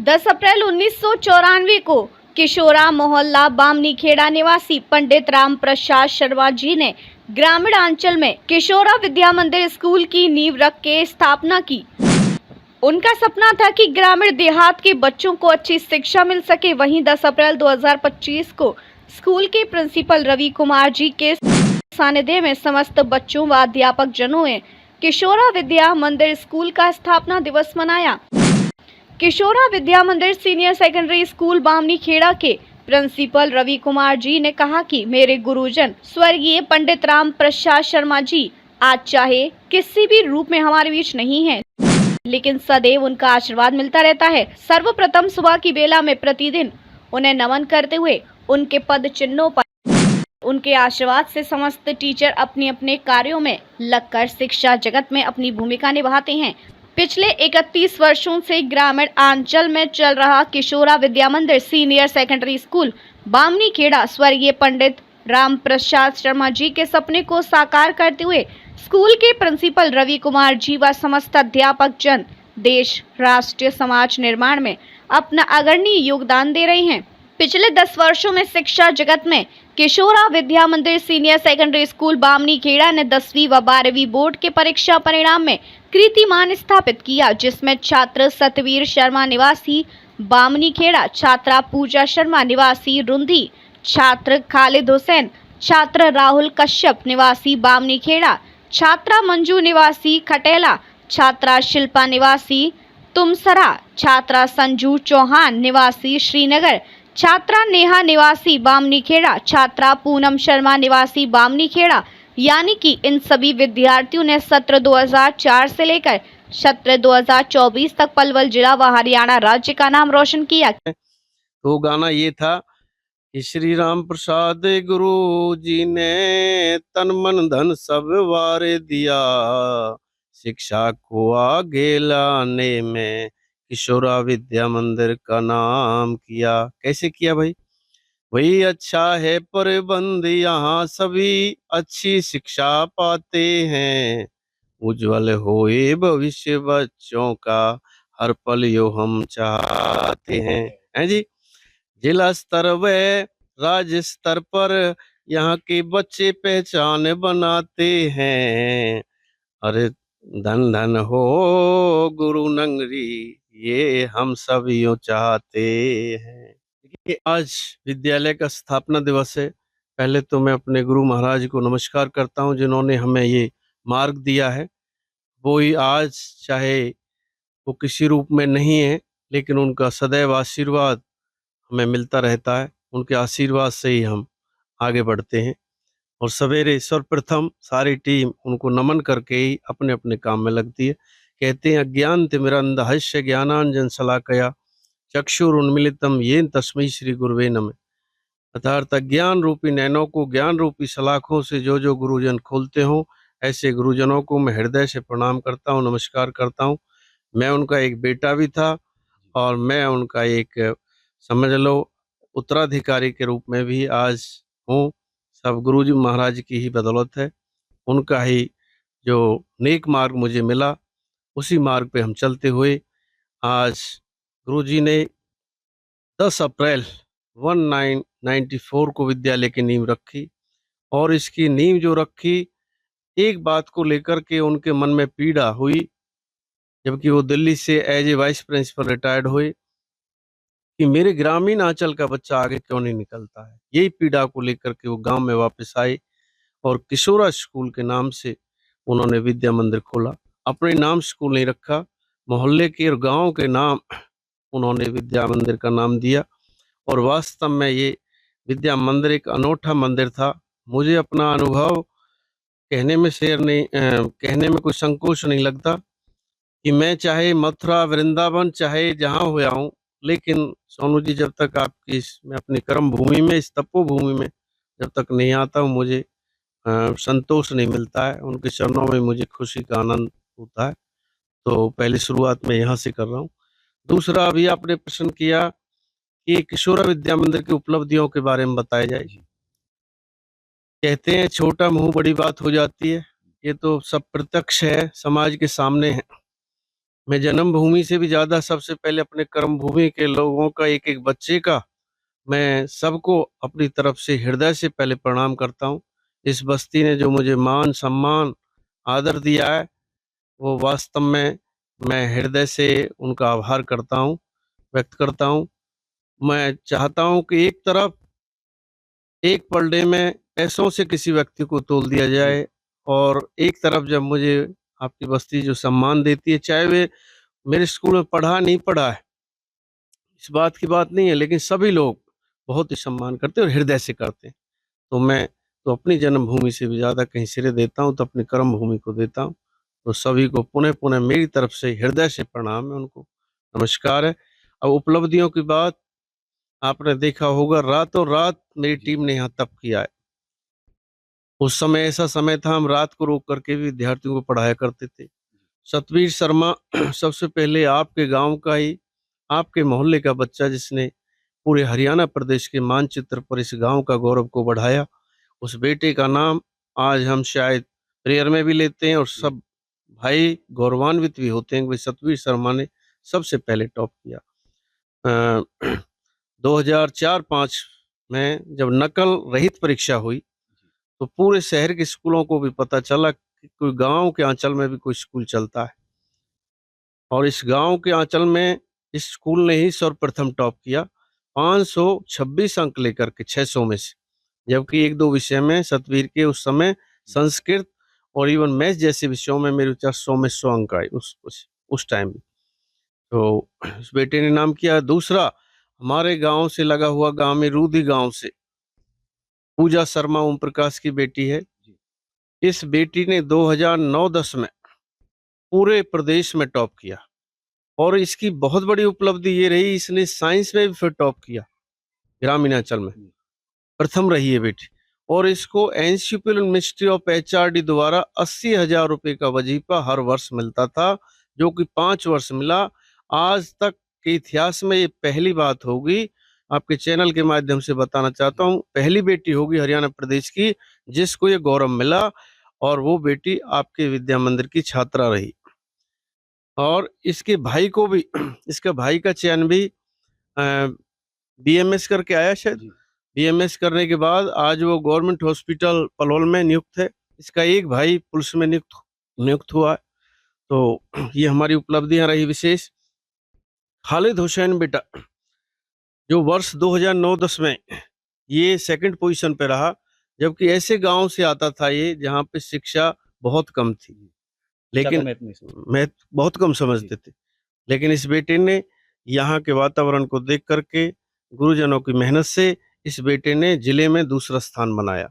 10 अप्रैल 1994 को किशोरा मोहल्ला बामनीखेड़ा निवासी पंडित राम प्रसाद शर्मा जी ने ग्रामीण अंचल में किशोरा विद्या मंदिर स्कूल की नींव रख के स्थापना की। उनका सपना था कि ग्रामीण देहात के बच्चों को अच्छी शिक्षा मिल सके। वहीं 10 अप्रैल 2025 को स्कूल के प्रिंसिपल रवि कुमार जी के सानिध्य में समस्त बच्चों व अध्यापक जनों ने किशोरा विद्या मंदिर स्कूल का स्थापना दिवस मनाया। किशोरा विद्या मंदिर सीनियर सेकेंडरी स्कूल बामनीखेड़ा के प्रिंसिपल रवि कुमार जी ने कहा कि मेरे गुरुजन स्वर्गीय पंडित राम प्रसाद शर्मा जी आज चाहे किसी भी रूप में हमारे बीच नहीं हैं, लेकिन सदैव उनका आशीर्वाद मिलता रहता है। सर्वप्रथम सुबह की बेला में प्रतिदिन उन्हें नमन करते हुए उनके पद चिन्हों पर उनके आशीर्वाद से समस्त टीचर अपने अपने कार्यों में लगकर शिक्षा जगत में अपनी भूमिका निभाते हैं। पिछले 31 वर्षों से ग्रामीण अंचल में चल रहा किशोरा विद्या मंदिर सीनियर सेकेंडरी स्कूल बामनीखेड़ा स्वर्गीय पंडित राम प्रसाद शर्मा जी के सपने को साकार करते हुए स्कूल के प्रिंसिपल रवि कुमार जी व समस्त अध्यापक जन देश राष्ट्र समाज निर्माण में अपना अग्रणी योगदान दे रहे हैं। पिछले 10 वर्षों में शिक्षा जगत में किशोरा विद्या मंदिर सीनियर सेकेंडरी स्कूल बामनीखेड़ा ने 10वीं व 12वीं बोर्ड के परीक्षा परिणाम में कीर्तिमान स्थापित किया, जिसमें छात्र सतवीर शर्मा निवासी बामनीखेड़ा, छात्रा पूजा शर्मा निवासी रुंधी, छात्र खालिद हुसैन, छात्र राहुल कश्यप निवासी बामनीखेड़ा, छात्रा मंजू निवासी खटेला, छात्रा शिल्पा निवासी तुमसरा, छात्रा संजू चौहान निवासी श्रीनगर, छात्रा नेहा निवासी बामनीखेड़ा, छात्रा पूनम शर्मा निवासी बामनीखेड़ा, यानी कि इन सभी विद्यार्थियों ने सत्र 2004 से लेकर सत्र 2024 तक पलवल जिला व हरियाणा राज्य का नाम रोशन किया। तो गाना ये था कि श्री राम प्रसाद गुरु जी ने तन मन धन सब वार दिया, शिक्षा को आगे लाने में किशोरा विद्या मंदिर का नाम किया। कैसे किया भाई? वही अच्छा है प्रबंध, यहाँ सभी अच्छी शिक्षा पाते हैं, उज्जवल होए भविष्य बच्चों का हर पल यो हम चाहते हैं जी। जिला स्तर व राज्य स्तर पर यहाँ के बच्चे पहचान बनाते हैं। अरे धन धन हो गुरु नंगरी, ये हम सब यूं चाहते हैं। देखिए आज विद्यालय का स्थापना दिवस है। पहले तो मैं अपने गुरु महाराज को नमस्कार करता हूँ जिन्होंने हमें ये मार्ग दिया है। वो ही आज चाहे वो किसी रूप में नहीं है, लेकिन उनका सदैव आशीर्वाद हमें मिलता रहता है। उनके आशीर्वाद से ही हम आगे बढ़ते हैं और सवेरे सर्वप्रथम सारी टीम उनको नमन करके ही अपने अपने काम में लगती है। कहते हैं अज्ञान तिमिरंधस्य ज्ञानांजन शलाकया चक्षुरुन्मीलितम येन तस्मै श्री गुरुवे नमः। अर्थात अज्ञान रूपी नैनों को ज्ञान रूपी सलाखों से जो जो गुरुजन खोलते हों, ऐसे गुरुजनों को मैं हृदय से प्रणाम करता हूँ, नमस्कार करता हूँ। मैं उनका एक बेटा भी था और मैं उनका एक समझ लो उत्तराधिकारी के रूप में भी आज हूँ। सब गुरुजी महाराज की ही बदौलत है। उनका ही जो नेक मार्ग मुझे मिला, उसी मार्ग पे हम चलते हुए आज गुरुजी ने 10 अप्रैल 1994 को विद्यालय की नींव रखी। और इसकी नींव जो रखी, एक बात को लेकर के उनके मन में पीड़ा हुई, जबकि वो दिल्ली से as a vice principal retired हुए, कि मेरे ग्रामीण अंचल का बच्चा आगे क्यों नहीं निकलता है। यही पीड़ा को लेकर के वो गांव में वापस आए और किशोरा स्कूल के नाम से उन्होंने विद्या मंदिर खोला। अपने नाम स्कूल नहीं रखा, मोहल्ले के और गांव के नाम उन्होंने विद्या मंदिर का नाम दिया। और वास्तव में ये विद्या मंदिर एक अनोखा मंदिर था। मुझे अपना अनुभव कहने में कहने में कोई संकोच नहीं लगता कि मैं चाहे मथुरा वृंदावन चाहे जहाँ हुआ हूँ, लेकिन सोनू जी जब तक आपकी मैं अपनी कर्म भूमि में, इस तपोभूमि में जब तक नहीं आता हूँ, मुझे संतोष नहीं मिलता है। उनके चरणों में मुझे खुशी का आनंद होता है। तो पहले शुरुआत में यहाँ से कर रहा हूँ। दूसरा, अभी आपने प्रश्न किया कि किशोरा विद्या मंदिर की उपलब्धियों के बारे में बताया जाए। कहते हैं छोटा मुंह बड़ी बात हो जाती है। ये तो सब प्रत्यक्ष है, समाज के सामने है। मैं जन्मभूमि से भी ज़्यादा सबसे पहले अपने कर्म भूमि के लोगों का, एक-एक बच्चे का, मैं सबको अपनी तरफ से हृदय से पहले प्रणाम करता हूँ। इस बस्ती ने जो मुझे मान, सम्मान, आदर दिया है, वो वास्तव में मैं हृदय से उनका आभार करता हूँ, व्यक्त करता हूँ। मैं चाहता हूँ कि एक तरफ एक पलड़े में पैसों से किसी व्यक्ति को तोल दिया जाए और एक तरफ जब मुझे आपकी बस्ती जो सम्मान देती है, चाहे वे मेरे स्कूल में पढ़ा, नहीं पढ़ा है, इस बात की बात नहीं है, लेकिन सभी लोग बहुत ही सम्मान करते हैं और हृदय से करते हैं। तो मैं तो अपनी जन्मभूमि से भी ज़्यादा कहीं सिरे देता हूँ, तो अपनी कर्म भूमि को देता हूँ। तो सभी को पुनः-पुनः मेरी तरफ से हृदय से प्रणाम है उनको, नमस्कार है। अब उपलब्धियों की बात, आपने देखा होगा रातों-रात मेरी टीम ने यहाँ तप किया है। उस समय ऐसा समय था, हम रात को रोक करके भी विद्यार्थियों को पढ़ाया करते थे। सतवीर शर्मा सबसे पहले आपके गाँव का ही, आपके मोहल्ले का बच्चा जिसने पूरे हरियाणा प्रदेश के मानचित्र पर इस गाँव का गौरव को बढ़ाया। उस बेटे का नाम आज हम शायद प्रेयर में भी लेते हैं और सब भाई गौरवान्वित भी होते हैं कि भाई सतवीर शर्मा ने सबसे पहले टॉप किया। अ, 2004-5 में जब नकल रहित परीक्षा हुई, तो पूरे शहर के स्कूलों को भी पता चला कि कोई गाँव के आंचल में भी कोई स्कूल चलता है और इस गाँव के आंचल में इस स्कूल ने ही सर्वप्रथम टॉप किया, 526 अंक लेकर के 600 में से। जबकि 1-2 विषय में सतवीर के उस समय संस्कृत और इवन मैथ्स जैसे विषयों में मेरे विचार 100 में 100 अंक आए उस टाइम में। तो उस बेटे ने नाम किया। दूसरा, हमारे गाँव से लगा हुआ गाँव में रूधी गाँव से पूजा शर्मा ओम प्रकाश की बेटी है। इस बेटी ने 2009-10 में पूरे प्रदेश में टॉप किया और इसकी बहुत बड़ी उपलब्धि ये रही, इसने साइंस में भी फिर टॉप किया, ग्रामीणांचल में। प्रथम रही है बेटी और इसको एनसीपीएल मिनिस्ट्री ऑफ एचआरडी द्वारा 80,000 रुपए का वजीफा हर वर्ष मिलता था, जो कि 5 वर्ष मिला। आज तक के इतिहास में ये पहली बात होगी, आपके चैनल के माध्यम से बताना चाहता हूँ, पहली बेटी होगी हरियाणा प्रदेश की जिसको ये गौरव मिला और वो बेटी आपके विद्या मंदिर की छात्रा रही। और इसके भाई को भी इसके भाई का चयन भी बीएमएस करके आया शायद। बीएमएस करने के बाद आज वो गवर्नमेंट हॉस्पिटल पलवल में नियुक्त है। इसका एक भाई पुलिस में नियुक्त हुआ है। तो ये हमारी उपलब्धियां रही विशेष। खालिद हुसैन बेटा जो वर्ष 2009-10 में ये सेकंड पोजीशन पे रहा, जबकि ऐसे गांव से आता था ये जहां पे शिक्षा बहुत कम थी, लेकिन मैं बहुत कम समझते थे। लेकिन इस बेटे ने यहाँ के वातावरण को देख करके, गुरुजनों की मेहनत से इस बेटे ने जिले में दूसरा स्थान बनाया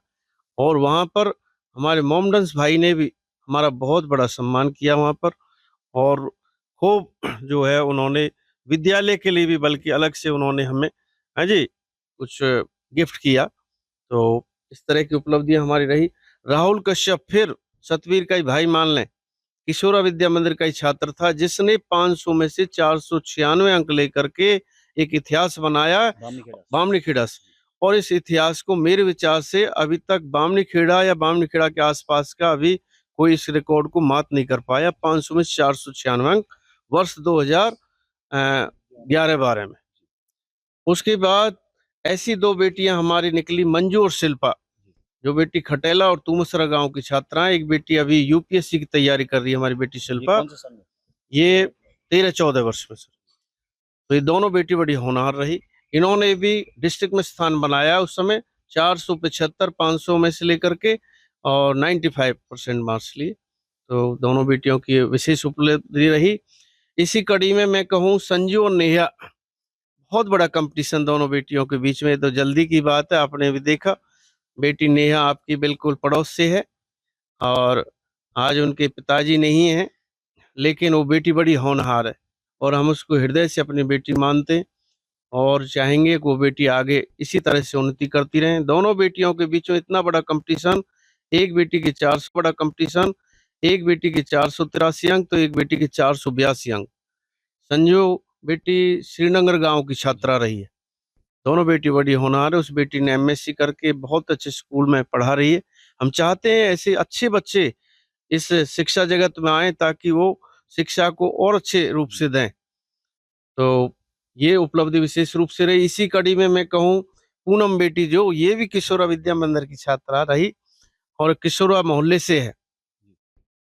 और वहाँ पर हमारे मोमडन्स भाई ने भी हमारा बहुत बड़ा सम्मान किया वहाँ पर और खूब जो है उन्होंने विद्यालय के लिए भी बल्कि अलग से उन्होंने हमें, हाँ जी, कुछ गिफ्ट किया। तो इस तरह की उपलब्धियां हमारी रही। राहुल कश्यप फिर सतवीर का ही भाई मान लें, किशोरा विद्या मंदिर का ही छात्र था जिसने 500 में से 496 अंक लेकर के एक इतिहास बनाया बामनी खेड़ा से। और इस इतिहास को मेरे विचार से अभी तक बामनी खेड़ा या बामनी खेड़ा के आसपास का अभी कोई इस रिकॉर्ड को मात नहीं कर पाया। 500 में 496 अंक वर्ष 2011-12 में। उसके बाद ऐसी 2 बेटियां हमारी निकली, मंजू और शिल्पा, जो बेटी खटेला और तुमसरा गांव की छात्रा है। एक बेटी अभी यूपीएससी की तैयारी कर रही है हमारी बेटी शिल्पा, ये 13-14 वर्ष में सर। तो ये दोनों बेटी बड़ी होनहार रही। इन्होंने भी डिस्ट्रिक्ट में स्थान बनाया उस समय, 475 500 में से लेकर के और 95% मार्क्स लिए। तो दोनों बेटियों की विशेष उपलब्धि रही। इसी कड़ी में मैं कहूँ संजू और नेहा, बहुत बड़ा कंपटीशन दोनों बेटियों के बीच में। तो जल्दी की बात है, आपने भी देखा, बेटी नेहा आपकी बिल्कुल पड़ोस से है और आज उनके पिताजी नहीं हैं, लेकिन वो बेटी बड़ी होनहार है और हम उसको हृदय से अपनी बेटी मानते हैं और चाहेंगे कि वो बेटी आगे इसी तरह से उन्नति करती रहें। दोनों बेटियों के बीच में इतना बड़ा कंपटीशन, एक बेटी के 400 बड़ा कंपटीशन, एक बेटी के 483 अंक तो एक बेटी के 482 अंक। संजू बेटी श्रीनगर गांव की छात्रा रही है। दोनों बेटी बड़ी होनहार है। उस बेटी ने एमएससी करके बहुत अच्छे स्कूल में पढ़ा रही है। हम चाहते हैं ऐसे अच्छे बच्चे इस शिक्षा जगत में आए ताकि वो शिक्षा को और अच्छे रूप से दें। तो ये उपलब्धि विशेष रूप से रही। इसी कड़ी में मैं कहूँ, पूनम बेटी जो ये भी किशोरा विद्या मंदिर की छात्रा रही और किशोरा मोहल्ले से है।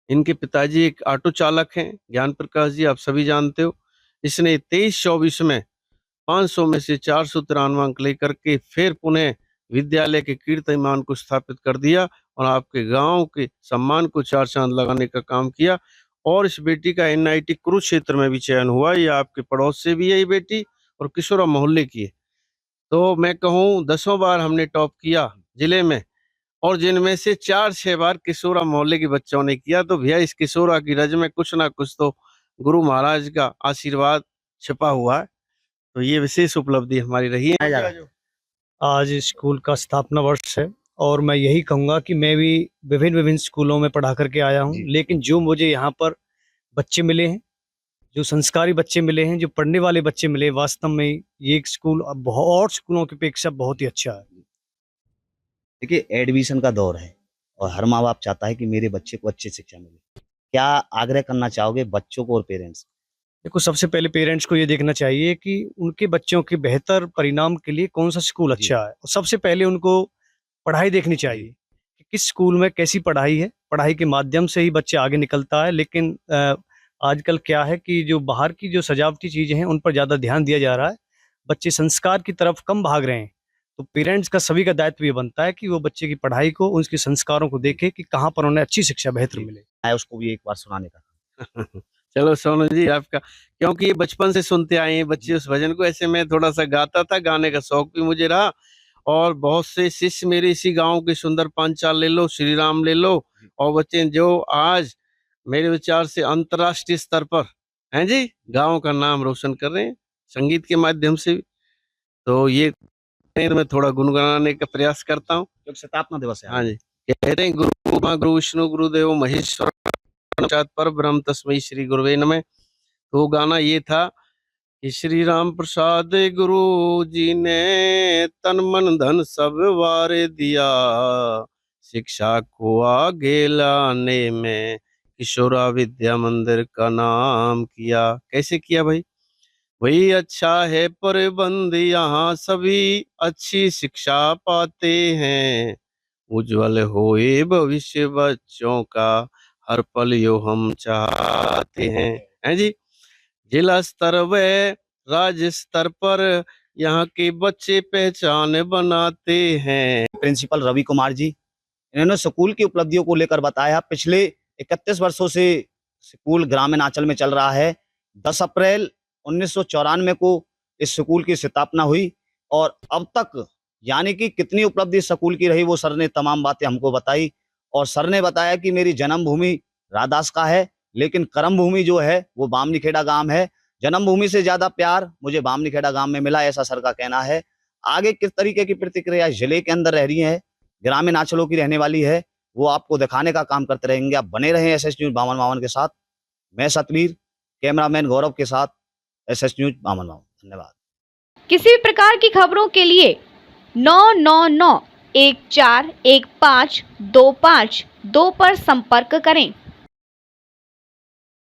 इनके पिताजी एक ऑटो चालक हैं, ज्ञान प्रकाश जी, आप सभी जानते हो। इसने 23-24 में 500 में से 493 अंक लेकर के फिर पुनः विद्यालय के कीर्तिमान को स्थापित कर दिया और आपके गांव के सम्मान को चार चांद लगाने का काम किया। और इस बेटी का NIT कुरुक्षेत्र में भी चयन हुआ। ये आपके पड़ोस से भी है ये बेटी और किशोरा मोहल्ले की है। तो मैं कहूँ 10 बार हमने टॉप किया जिले में, और जिनमें से 4-6 बार किशोरा मोहल्ले के बच्चों ने किया। तो भैया इस किशोरा की रज में कुछ ना कुछ तो गुरु महाराज का आशीर्वाद छिपा हुआ है। तो ये विशेष उपलब्धि हमारी रही है। आज स्कूल का स्थापना वर्ष है और मैं यही कहूँगा कि मैं भी विभिन्न स्कूलों में पढ़ा करके आया हूँ, लेकिन जो मुझे यहाँ पर बच्चे मिले हैं, जो संस्कारी बच्चे मिले हैं, जो पढ़ने वाले बच्चे मिले, वास्तव में ये एक स्कूल अब बहुत और स्कूलों की अपेक्षा बहुत ही अच्छा है। देखिए, एडमिशन का दौर है और हर माँ बाप चाहता है कि मेरे बच्चे को अच्छी शिक्षा मिले। क्या आग्रह करना चाहोगे बच्चों को और पेरेंट्स को? देखो, सबसे पहले पेरेंट्स को ये देखना चाहिए कि उनके बच्चों के बेहतर परिणाम के लिए कौन सा स्कूल अच्छा है, और सबसे पहले उनको पढ़ाई देखनी चाहिए कि किस स्कूल में कैसी पढ़ाई है। पढ़ाई के माध्यम से ही बच्चे आगे निकलता है, लेकिन आजकल क्या है कि जो बाहर की जो सजावटी चीजें हैं उन पर ज्यादा ध्यान दिया जा रहा है, बच्चे संस्कार की तरफ कम भाग रहे हैं। तो पेरेंट्स का सभी का दायित्व ये बनता है कि वो बच्चे की पढ़ाई को, उसके संस्कारों को देखे कि कहाँ पर उन्हें अच्छी शिक्षा बेहतर मिले। है उसको भी एक बार सुनाने का। चलो सोनू जी, आपका, क्योंकि ये बचपन से सुनते आए हैं बच्चे उस भजन को, ऐसे मैं थोड़ा सा गाता था, गाने का शौक भी मुझे रहा। और बहुत से शिष्य मेरे इसी गांव के सुंदर पांचाल ले लो, श्री राम ले लो, और बच्चे जो आज मेरे विचार से अंतर्राष्ट्रीय स्तर पर हैं जी, गांव का नाम रोशन कर रहे हैं संगीत के माध्यम से। तो ये तो मैं थोड़ा गुनगुनाने का प्रयास करता हूँ। क्योंकि स्थापना दिवस है। हाँ जी, कहते हैं गुरु ब्रह्मा गुरु विष्णु गुरुदेव महेश्वर पर ब्रह्म तस्मै श्री गुरुवे नमः। तो गाना ये था कि श्री राम प्रसाद गुरु जी ने तन मन धन सब वार दिया, शिक्षा को आगे लाने में किशोरा विद्या मंदिर का नाम किया। कैसे किया भाई? वही अच्छा है प्रबंध, यहाँ सभी अच्छी शिक्षा पाते हैं, उज्जवल होए भविष्य बच्चों का हर पल यो हम चाहते हैं जी। जिला स्तर व राज्य स्तर पर यहाँ के बच्चे पहचान बनाते हैं। प्रिंसिपल रवि कुमार जी, इन्होंने स्कूल की उपलब्धियों को लेकर बताया। पिछले 31 वर्षों से स्कूल ग्रामीण आंचल में चल रहा है। 10 अप्रैल 1994 को इस स्कूल की स्थापना हुई और अब तक यानी कि कितनी उपलब्धि स्कूल की रही, वो सर ने तमाम बातें हमको बताई। और सर ने बताया कि मेरी जन्मभूमि रादास का है, लेकिन कर्म भूमि जो है वो बामनीखेड़ा गांव है। जन्मभूमि से ज्यादा प्यार मुझे बामनीखेड़ा गांव में मिला, ऐसा सर का कहना है। आगे किस तरीके की प्रतिक्रिया जिले के अंदर रह रही है, ग्रामीण अंचलों की रहने वाली है, वो आपको दिखाने का काम करते रहेंगे। आप बने रहें SS न्यूज बामन मावन के साथ। मैं सतवीर, कैमरामैन गौरव के साथ, SS न्यूज बामन मावन। धन्यवाद। किसी भी प्रकार की खबरों के लिए 999 1415 25 25 2 पर संपर्क करें।